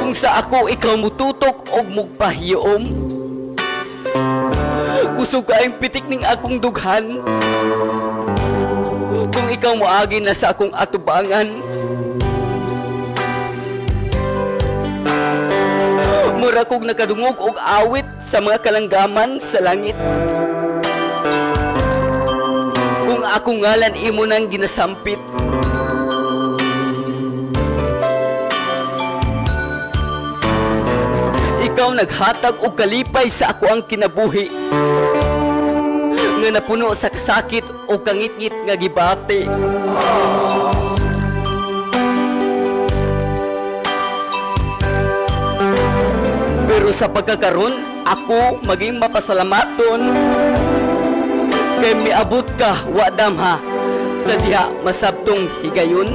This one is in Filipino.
Kung sa ako ikaw mututok og mugpahiom, kusog kaayong pitik ning akong dughan. Kung ikaw moagi na sa akong atubangan, mura kog nakadungog og awit sa mga kalanggaman sa langit. Kung akong ngalan imo nang ginasampit, ikaw naghatag og kalipay sa ako ang kinabuhi, nga napuno sa sakit o kangit-ngit nga gibati. Pero sa pagkakaroon, ako maging mapasalamaton kay miabot ka wadam ha sa diha masabtong higayon.